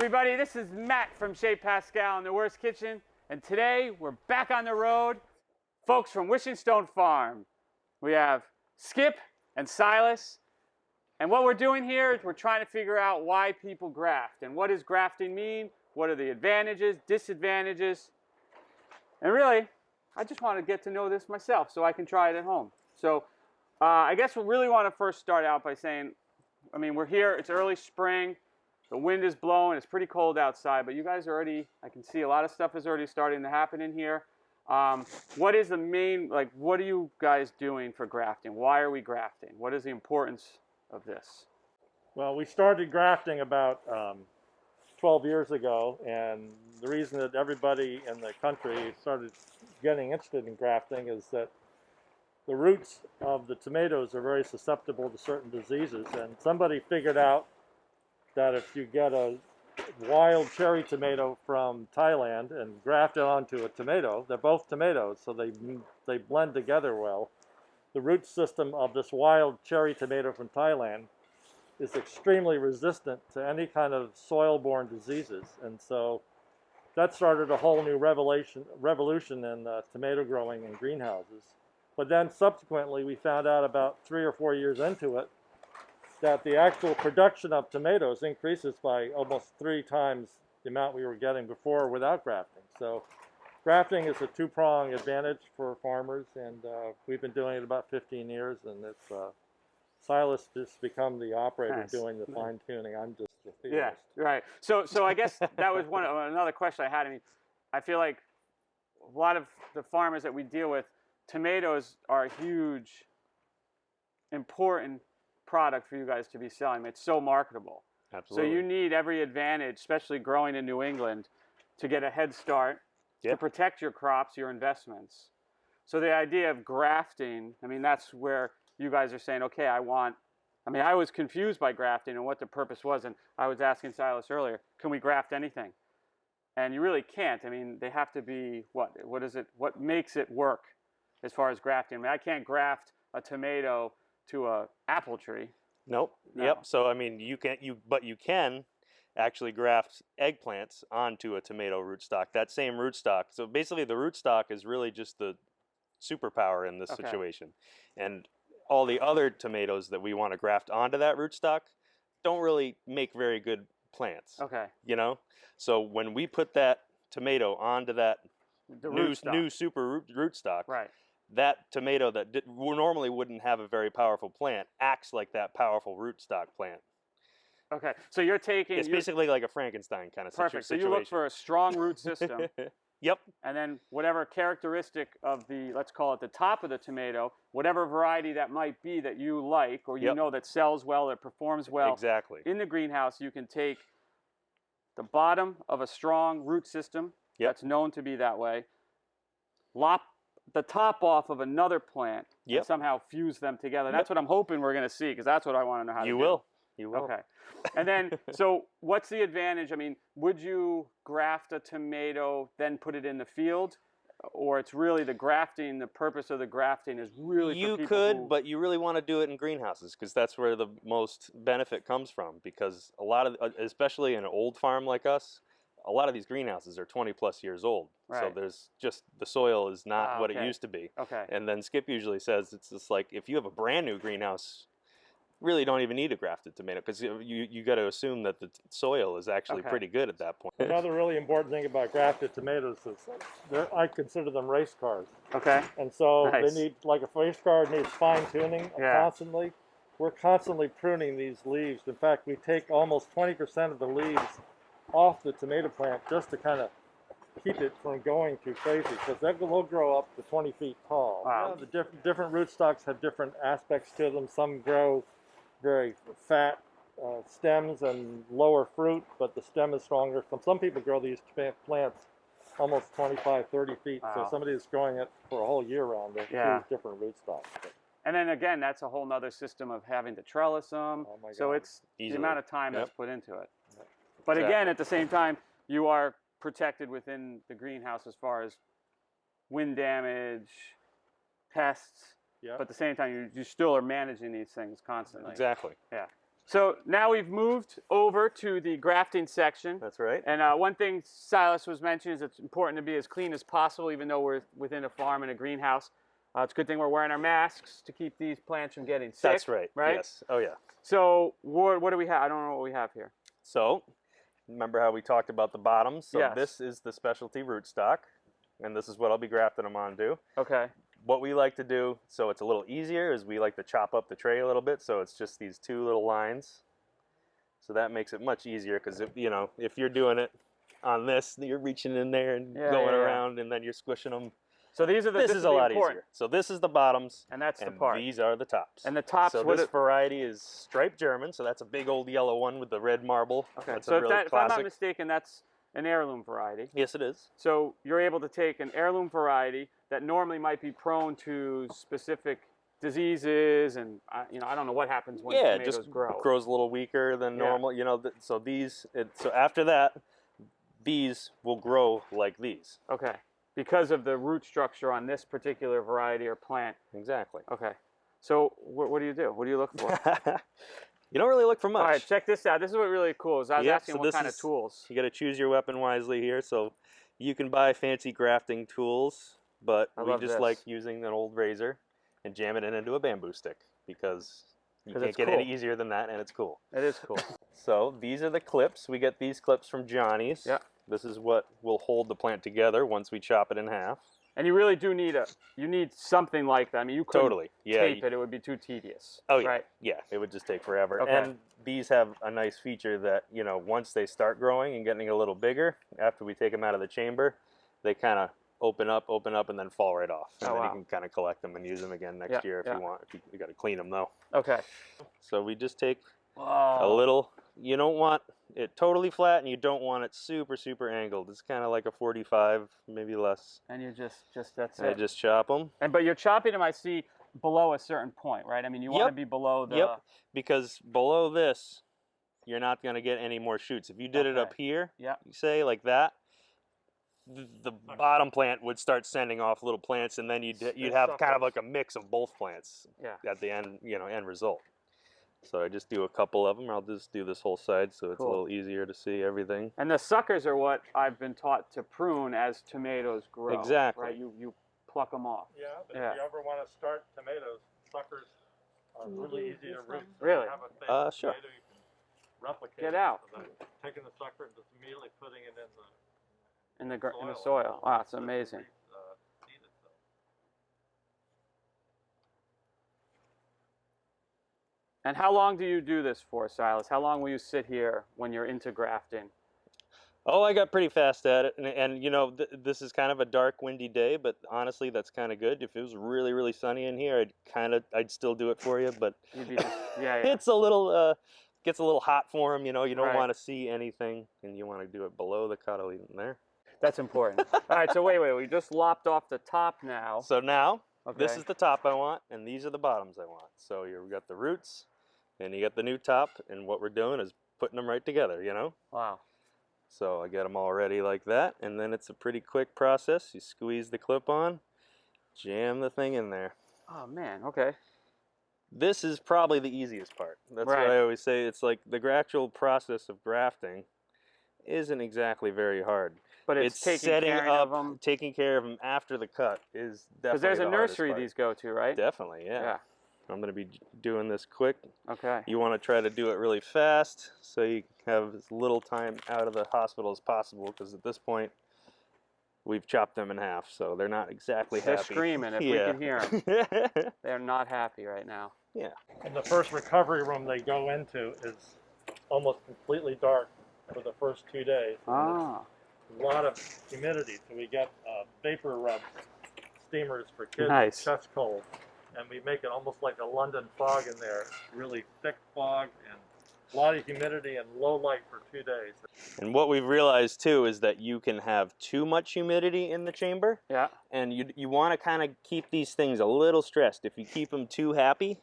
everybody, this is Matt from Chez, Pascal in the Wurst kitchen, and today we're back on the road. Folks from Wishing Stone Farm. We have Skip and Silas, and what we're doing here is we're trying to figure out why people graft, and what does grafting mean, what are the advantages, disadvantages, and really, I just want to get to know this myself so I can try it at home. So I guess we really want to first start out by saying, I mean, we're here, it's early spring, the wind is blowing, it's pretty cold outside, but you guys are already, I can see a lot of stuff is already starting to happen in here. What is the main, like, what are you guys doing for grafting? Why are we grafting? What is the importance of this? Well, we started grafting about 12 years ago, and the reason that everybody in the country started getting interested in grafting is that the roots of the tomatoes are very susceptible to certain diseases, and somebody figured out that if you get a wild cherry tomato from Thailand and graft it onto a tomato, they're both tomatoes, so they blend together well. The root system of this wild cherry tomato from Thailand is extremely resistant to any kind of soil-borne diseases, and so that started a whole new revolution in tomato growing in greenhouses. But then subsequently we found out about 3 or 4 years into it that the actual production of tomatoes increases by almost 3 times the amount we were getting before without grafting. So grafting is a two-pronged advantage for farmers, and we've been doing it about 15 years, and it's Silas has become the operator doing the fine-tuning. I'm just the theorist. Yeah, right. So I guess that was another question I had. I mean, I feel like a lot of the farmers that we deal with, tomatoes are a huge, important product for you guys to be selling. It's so marketable. Absolutely. So you need every advantage, especially growing in New England, to get a head start, to protect your crops, your investments. So the idea of grafting, I mean, that's where you guys are saying, okay, I was confused by grafting and what the purpose was, and I was asking Silas earlier, can we graft anything? And you really can't. I mean, they have to be, what is it, what makes it work as far as grafting? I mean, I can't graft a tomato to a apple tree. Nope. No. Yep. So I mean, you can actually graft eggplants onto a tomato rootstock. That same rootstock. So basically, the rootstock is really just the superpower in this situation, and all the other tomatoes that we want to graft onto that rootstock don't really make very good plants. Okay. You know, so when we put that tomato onto that new super rootstock, right, that tomato that normally wouldn't have a very powerful plant acts like that powerful rootstock plant. Okay, so you're taking... It's basically like a Frankenstein kind of situation. Perfect, so you look for a strong root system. Yep. And then whatever characteristic of the, let's call it the top of the tomato, whatever variety that might be that you like, or you know that sells well, that performs well. Exactly. In the greenhouse, you can take the bottom of a strong root system that's known to be that way, lop the top off of another plant, and somehow fuse them together. That's what I'm hoping we're going to see, because that's what I want to know how to do. You will. Okay. And then, so what's the advantage? I mean, would you graft a tomato, then put it in the field? Or it's really the grafting, the purpose of the grafting is really for people You could, but you really want to do it in greenhouses, because that's where the most benefit comes from. Because a lot of, especially in an old farm like us, a lot of these greenhouses are 20 plus years old. Right. So there's just, the soil is not what it used to be. Okay. And then Skip usually says it's just like, if you have a brand new greenhouse, really don't even need a grafted tomato, because you got to assume that the soil is actually pretty good at that point. Another really important thing about grafted tomatoes is I consider them race cars. Okay. And so they need, like a race car needs fine tuning constantly. We're constantly pruning these leaves. In fact, we take almost 20% of the leaves off the tomato plant just to kind of keep it from going too crazy, because they'll grow up to 20 feet tall. Wow. The different rootstocks have different aspects to them. Some grow very fat stems and lower fruit, but the stem is stronger. Some people grow these plants almost 25, 30 feet. Wow. So somebody is growing it for a whole year round. They choose different rootstocks. And then again, that's a whole nother system of having to trellis them. Oh my God. So it's Easily. the amount of time that's put into it. But again, at the same time, you are protected within the greenhouse as far as wind damage, pests. But at the same time, you still are managing these things constantly. Exactly. Yeah. So now we've moved over to the grafting section. That's right. And one thing Silas was mentioning is it's important to be as clean as possible, even though we're within a farm and a greenhouse. It's a good thing we're wearing our masks to keep these plants from getting sick. That's right. Right? Yes. Oh, yeah. So what do we have? I don't know what we have here. So, remember how we talked about the bottoms? So Yes. this is the specialty rootstock, and this is what I'll be grafting them onto. Okay. What we like to do, so it's a little easier, is we like to chop up the tray a little bit, so it's just these two little lines. So that makes it much easier, because if you're doing it on this, you're reaching in there and going around, and then you're squishing them. So these are this is a lot easier. So this is the bottoms, and that's the and part. these are the tops. And the tops. So this variety is striped German. So that's a big old yellow one with the red marble. Okay. That's So a really if I'm classic. not mistaken, that's an heirloom variety. Yes, it is. So you're able to take an heirloom variety that normally might be prone to specific diseases, and I don't know what happens when tomatoes just grow. Grows a little weaker than normal. So so after that, these will grow like these. Okay. Because of the root structure on this particular variety or plant. Exactly. Okay. So what do you do? What do you look for? You don't really look for much. All right, check this out. This is what really cool is. I was asking so what kind of tools. You got to choose your weapon wisely here. So you can buy fancy grafting tools, but we just like using an old razor and jamming it into a bamboo stick, because you can't get any easier than that, and it's cool. It is cool. So these are the clips. We get these clips from Johnny's. Yeah. This is what will hold the plant together once we chop it in half. And you really do need something like that. I mean, you couldn't tape it. It would be too tedious. Oh, yeah. Right? Yeah, it would just take forever. Okay. And these have a nice feature that, once they start growing and getting a little bigger, after we take them out of the chamber, they kind of open up, and then fall right off. And then you can kind of collect them and use them again next year if you want. You got to clean them, though. Okay. So we just take a little. You don't want it totally flat, and you don't want it super, super angled. It's kind of like a 45, maybe less. And you just that's I it. just chop them. But you're chopping them, I see, below a certain point, right? I mean, you want to be below the... Yep, because below this, you're not going to get any more shoots. If you did it up here, say, like that, the bottom plant would start sending off little plants, and then you'd have kind of like a mix of both plants at the end, end result. So I just do a couple of them. I'll just do this whole side so it's a little easier to see everything. And the suckers are what I've been taught to prune as tomatoes grow. Exactly. Right? You pluck them off. Yeah, but if you ever want to start tomatoes, suckers are really easy to root. Really? Have a fake sure. tomato you can replicate. Get out. So taking the sucker and just immediately putting it in the soil. Wow, it's amazing. And how long do you do this for, Silas? How long will you sit here when you're into grafting? Oh, I got pretty fast at it, and this is kind of a dark, windy day, but honestly, that's kind of good. If it was really, really sunny in here, I'd still do it for you, but You'd be just, it's a little gets a little hot for them. You don't want to see anything, and you want to do it below the cuddle in there. That's important. All right, so wait, we just lopped off the top now. So now, this is the top I want, and these are the bottoms I want. So you've got the roots, and you got the new top, and what we're doing is putting them right together, Wow. So I get them all ready like that, and then it's a pretty quick process. You squeeze the clip on, jam the thing in there. Oh, man, okay. This is probably the easiest part. That's what I always say. It's like the actual process of grafting isn't exactly very hard. But it's taking care of them after the cut is definitely because there's a the hardest nursery part. these go to, right? Definitely, yeah. I'm going to be doing this quick. Okay. You want to try to do it really fast so you have as little time out of the hospital as possible, because at this point we've chopped them in half, so they're not exactly happy. They're screaming if we can hear them. They're not happy right now. Yeah. And the first recovery room they go into is almost completely dark for the first 2 days. Ah. A lot of humidity, so we get vapor rub steamers for kids Nice. with chest cold, and we make it almost like a London fog in there. Really thick fog and a lot of humidity and low light for 2 days. And what we've realized too is that you can have too much humidity in the chamber. Yeah. And you want to kind of keep these things a little stressed. If you keep them too happy,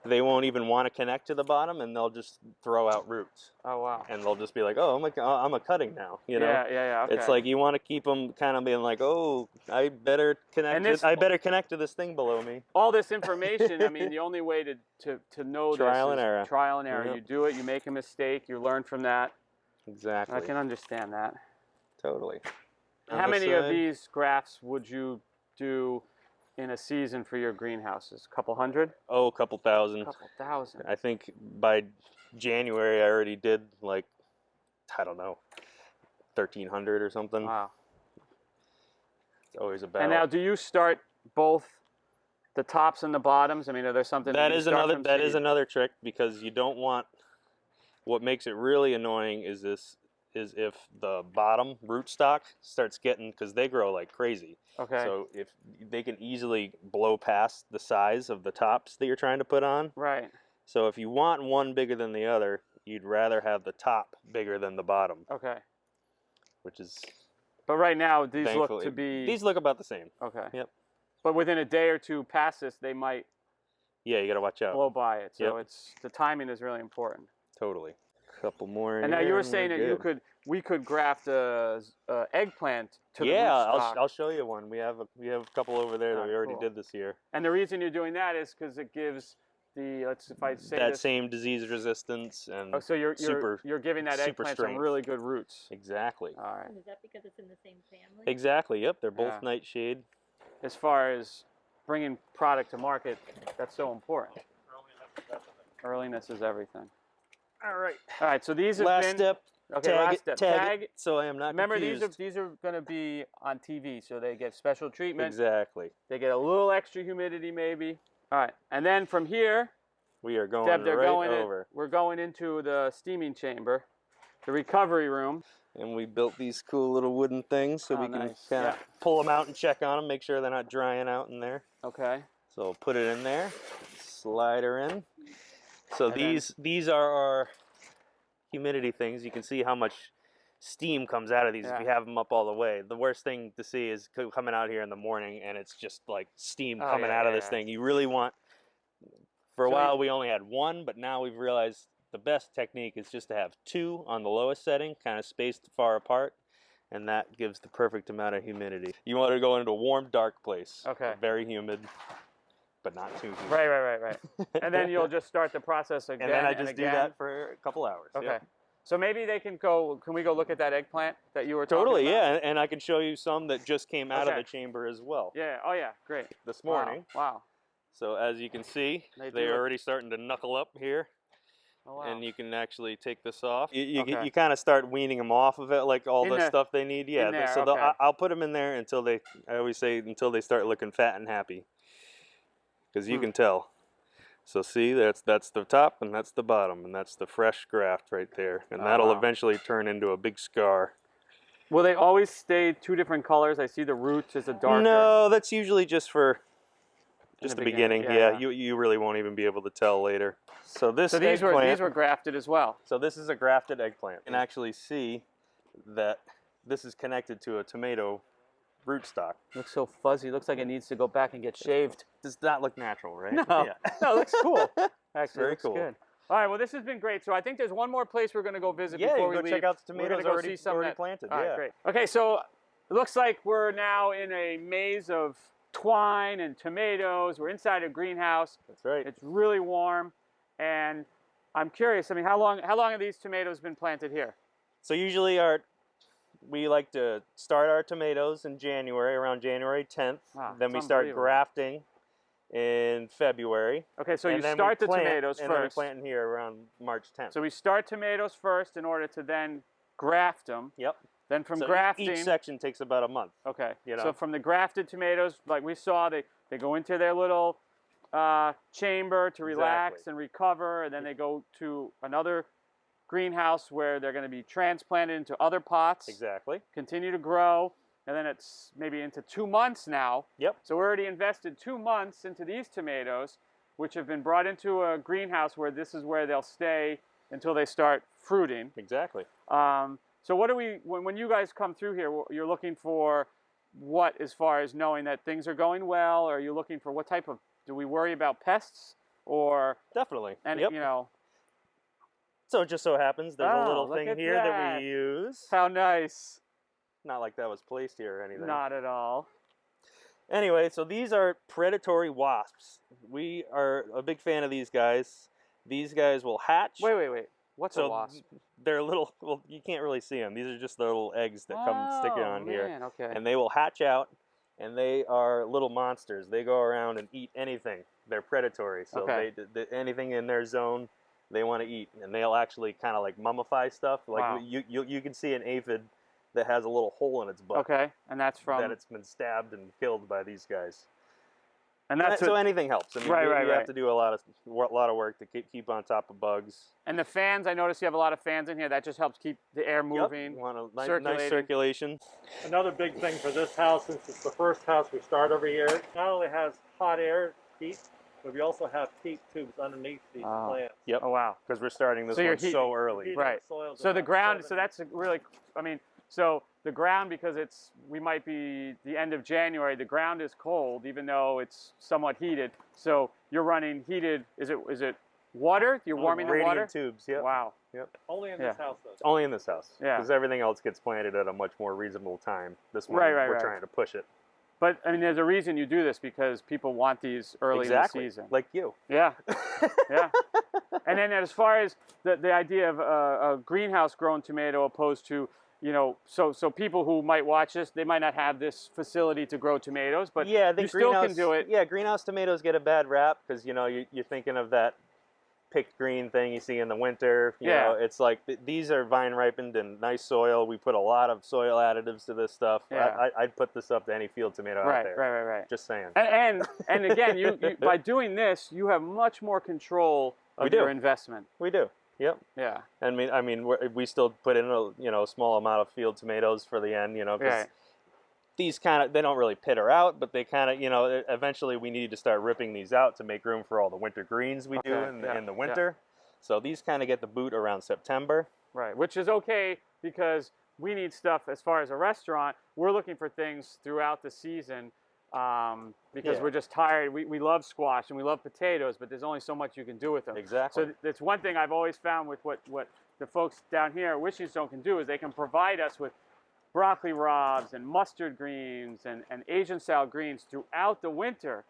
they won't even want to connect to the bottom, and they'll just throw out roots. Oh wow. And they'll just be like, oh, I'm a cutting now, you know? Yeah. Okay. It's like you want to keep them kind of being like, oh, I better connect. I better connect to this thing below me. All this information. I mean, the only way to know Trial this and is error. trial and error. Yep. You do it. You make a mistake. You learn from that. Exactly. I can understand that. Totally. How many of these grafts would you do in a season for your greenhouses? A couple hundred? Oh, a couple thousand. A couple thousand. I think by January I already did like, I don't know, 1,300 or something. Wow. It's always a battle. And now, do you start both the tops and the bottoms? I mean, are there something that is another trick, because you don't want. What makes it really annoying is if the bottom rootstock starts getting, because they grow like crazy. Okay. So if they can easily blow past the size of the tops that you're trying to put on. Right. So if you want one bigger than the other, you'd rather have the top bigger than the bottom. Okay. Which is. But right now, these look to be. These look about the same. Okay. Yep. But within a day or two past this, they might. Yeah, you got to watch out. Blow by it. So Yep. the timing is really important. Totally. Couple more. And now you were saying that we could graft a eggplant to the rootstock. I'll show you one. We have a couple over there that we already did this year. And the reason you're doing that is because it gives the same disease resistance and so you're giving that eggplant some really good roots. Exactly. All right. And is that because it's in the same family? Exactly. Yep. They're both nightshade. As far as bringing product to market, that's so important. Earliness is everything. All right. All right. So these have last been. step. Okay. Last step. Tag it, so I am not Remember, confused. these are going to be on TV, so they get special treatment. Exactly. They get a little extra humidity, maybe. All right. And then from here, we are going Deb, over. We're going into the steaming chamber, the recovery room. And we built these cool little wooden things so we can kind of pull them out and check on them, make sure they're not drying out in there. Okay. So we'll put it in there, slide her in. So these are our humidity things. You can see how much steam comes out of these if you have them up all the way. The worst thing to see is coming out here in the morning and it's just like steam coming out of this thing. You really want, for a while we only had one, but now we've realized the best technique is just to have two on the lowest setting, kind of spaced far apart, and that gives the perfect amount of humidity. You want to go into a warm, dark place. Okay. Very humid, but not too humid. Right. And then you'll just start the process again. And then I just do that for a couple hours. Okay. Yep. So maybe they can go. Can we go look at that eggplant that you were talking about? Totally, yeah. And I can show you some that just came out of the chamber as well. Yeah. Oh, yeah. Great. This morning. Wow. So as you can see, they're already starting to knuckle up here. Oh, wow. And you can actually take this off. You kind of start weaning them off of it, like all the stuff they need. Yeah. There, so I'll put them in there until I always say until they start looking fat and happy, because you can tell. So see, that's the top and that's the bottom, and that's the fresh graft right there, and that'll eventually turn into a big scar. Will they always stay two different colors? I see the roots as a darker. No, that's usually just for the beginning. Yeah. You really won't even be able to tell later. So these were grafted as well. So this is a grafted eggplant. You can actually see that this is connected to a tomato rootstock. Looks so fuzzy. Looks like it needs to go back and get shaved. Does not look natural, right? No. Yeah. No, it looks cool. Actually, very looks cool. Good. All right. Well, this has been great. So I think there's one more place we're going to go visit before we leave. Yeah, check out the tomatoes we're gonna go already planted. All right, great. Okay, so it looks like we're now in a maze of twine and tomatoes. We're inside a greenhouse. That's right. It's really warm, and I'm curious. I mean, how long have these tomatoes been planted here? So usually we like to start our tomatoes in January, around January 10th. Wow, then we start grafting in February. Okay, so you start the tomatoes first. And then we plant in here around March 10th. So we start tomatoes first in order to then graft them. Yep. Then from grafting, each section takes about a month. Okay. You know? So from the grafted tomatoes, like we saw, they go into their little chamber to relax and recover, and then they go to another greenhouse where they're going to be transplanted into other pots. Exactly. Continue to grow, and then it's maybe into 2 months now. Yep. So we already invested 2 months into these tomatoes, which have been brought into a greenhouse where this is where they'll stay until they start fruiting. Exactly. So what do when you guys come through here, you're looking for what as far as knowing that things are going well? Or are you looking for what type of, do we worry about pests? or Definitely. and Yep. you know. So it just so happens there's a little look thing at here that that. we use. How nice. Not like that was placed here or anything. Not at all. Anyway, so these are predatory wasps. We are a big fan of these guys. These guys will hatch. Wait. What's a So wasp? they're little, well, you can't really see them. These are just the little eggs that come sticking on here. Man, okay. And they will hatch out, and they are little monsters. They go around and eat anything. They're predatory, so Okay. anything in their zone, they want to eat. And they'll actually kind of like mummify stuff. Like Wow. you can see an aphid that has a little hole in its butt. Okay, and that's from. That it's been stabbed and killed by these guys. And that's So what, anything helps. I mean, Right, you right. have to do a lot of work to keep on top of bugs. and the fans. I notice you have a lot of fans in here. That just helps keep the air moving. Yep. You want a nice circulating. circulation. Another big thing for this house, since it's the first house we start every year, it not only has hot air, heat, but we also have heat tubes underneath these Oh. plants. Yep. Oh wow. Because we're starting this So you're one heating- so early. Heating Right. the soil to So the about ground. 70. So that's a really. I mean, so the ground, because we might be the end of January. The ground is cold, even though it's somewhat heated. So you're running heated. Is it water? You're warming the Radiant water. tubes. Yep. Wow. Only in Yeah. this house, though. Only in this house. Yeah. Because everything else gets planted at a much more reasonable time. This one, Right, we're trying to push it. But I mean, there's a reason you do this, because people want these early Exactly. in the season. Like you. Yeah. Yeah. And then as far as the idea of a greenhouse grown tomato opposed to, so people who might watch this, they might not have this facility to grow tomatoes, but yeah, I you think still can greenhouse- do it. Yeah, greenhouse tomatoes get a bad rap because you're thinking of that picked green thing you see in the winter. You Yeah. know, it's like these are vine ripened in nice soil. We put a lot of soil additives to this stuff. Yeah. I'd put this up to any field tomato out there. Right. Just saying. And again, you by doing this, you have much more control We of do. your investment. We do. Yep. Yeah. I mean, we still put in a small amount of field tomatoes for the end, because Right. these they don't really pitter out, but they kind of, eventually we need to start ripping these out to make room for all the winter greens we do Okay, in yeah, the winter. So these kind of get the boot around September. Right, which is okay because we need stuff as far as a restaurant. We're looking for things throughout the season because Yeah. we're just tired. We love squash and we love potatoes, but there's only so much you can do with them. Exactly. So that's one thing I've always found with what the folks down here at Wishing Stone can do is they can provide us with broccoli raabs and mustard greens and Asian style greens throughout the winter,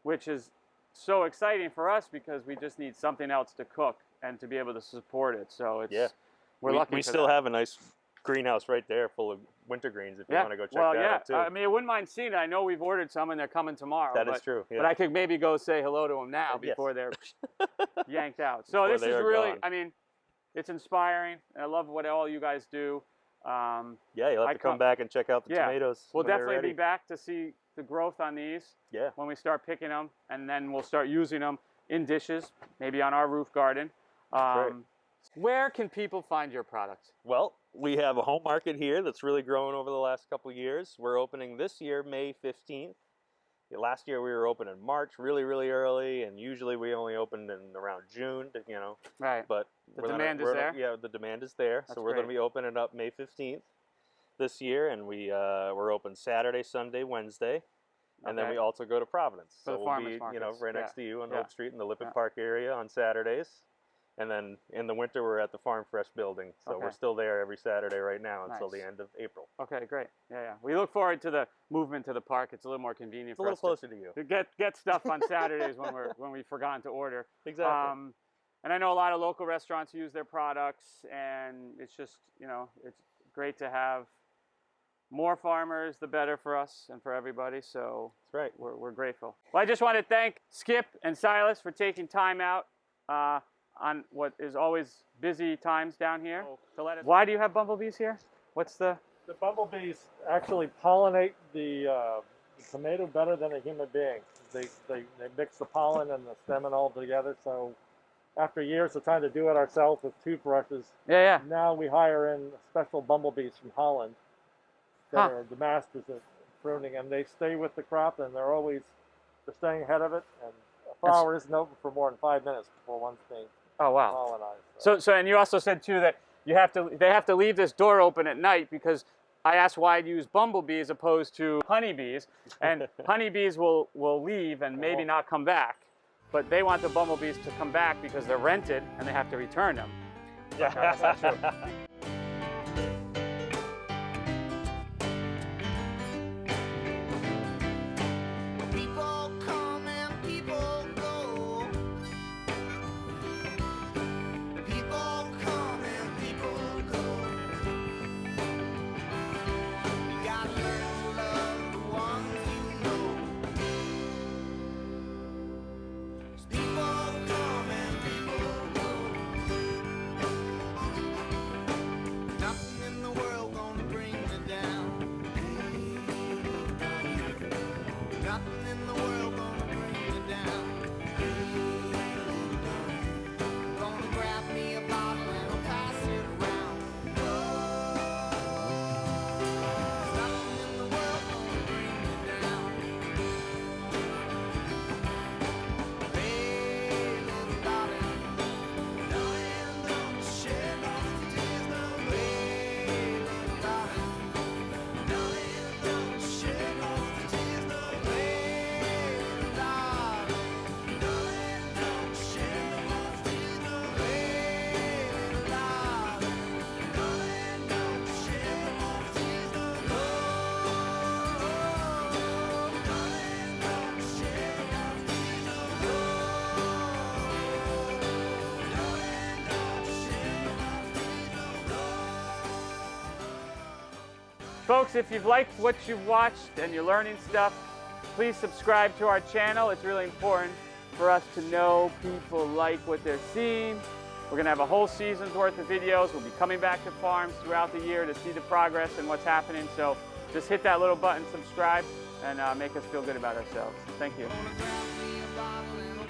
which is so exciting for us because we just need something else to cook and to be able to support it. So it's we're lucky. We for still that. have a nice greenhouse right there full of winter greens if you want to go check that out too. I mean, I wouldn't mind seeing it. I know we've ordered some and they're coming tomorrow. That is true. Yeah. But I could maybe go say hello to them now Yes. before they're yanked out. So Before this they is are really, gone. I mean, it's inspiring. I love what all you guys do. Yeah, you'll have I to come come- back and check out the Yeah. tomatoes. We'll when they're definitely be ready. back to see the growth on these Yeah. when we start picking them, and then we'll start using them in dishes, maybe on our roof garden. Great. Where can people find your products? Well, we have a home market here that's really grown over the last couple of years. We're opening this year, May 15th. Last year we were open in March, really, really early, and usually we only opened in around June, Right. but The we're gonna- demand is we're gonna- there? Yeah, the demand is there. That's So we're going to great. be opening up May 15th this year, and we're open Saturday, Sunday, Wednesday. And then Okay. we also go to Providence. For the So we'll farmers be, markets. right next Yeah. to you on Yeah. Hope Street in the Lippin Yeah. Park area on Saturdays. And then in the winter, we're at the Farm Fresh building. So Okay. we're still there every Saturday right now until the Nice. end of April. Okay, great. Yeah. We look forward to the movement to the park. It's a little more convenient It's a for little us closer to you. to get stuff on Saturdays when we've forgotten to order. Exactly. And I know a lot of local restaurants use their products, and it's just it's great to have more farmers. The better for us and for everybody. So That's right. we're grateful. Well, I just want to thank Skip and Silas for taking time out on what is always busy times down here to let us. Why do you have bumblebees here? What's the? The bumblebees actually pollinate the tomato better than a human being. They mix the pollen and the stamen all together. So after years of trying to do it ourselves with toothbrushes, Yeah. now we hire in special bumblebees from Holland that Huh. are the masters at pruning, and they stay with the crop, and they're staying ahead of it. And a flower isn't open for more than 5 minutes before one's being Oh wow. pollinized. So and you also said too that they have to leave this door open at night because I asked why I'd use bumblebee as opposed to honeybees, and honeybees will leave and maybe not come back. but they want the bumblebees to come back because they're rented and they have to return them. Yeah, that's not true. People come and people go. People come and people go. You gotta learn to love the ones you know. 'Cause people come and people go. Nothing in the world gonna bring me down. Nothing in the world gonna bring me down. Gonna grab me a bottle and I'll pass it around. Nothing in the world gonna bring me down. Hey, little darling, darling, don't shed no tears, no way, little darling, darling, don't shed no tears, no way, little darling, darling, don't shed no tears, no way, little darling, darling, don't shed no tears, no darling, don't shed no tears, no Folks, if you've liked what you've watched and you're learning stuff, please subscribe to our channel. It's really important for us to know people like what they're seeing. We're going to have a whole season's worth of videos. We'll be coming back to farms throughout the year to see the progress and what's happening. So just hit that little button, subscribe, and make us feel good about ourselves. Thank you. Gonna grab me a bottle and I'll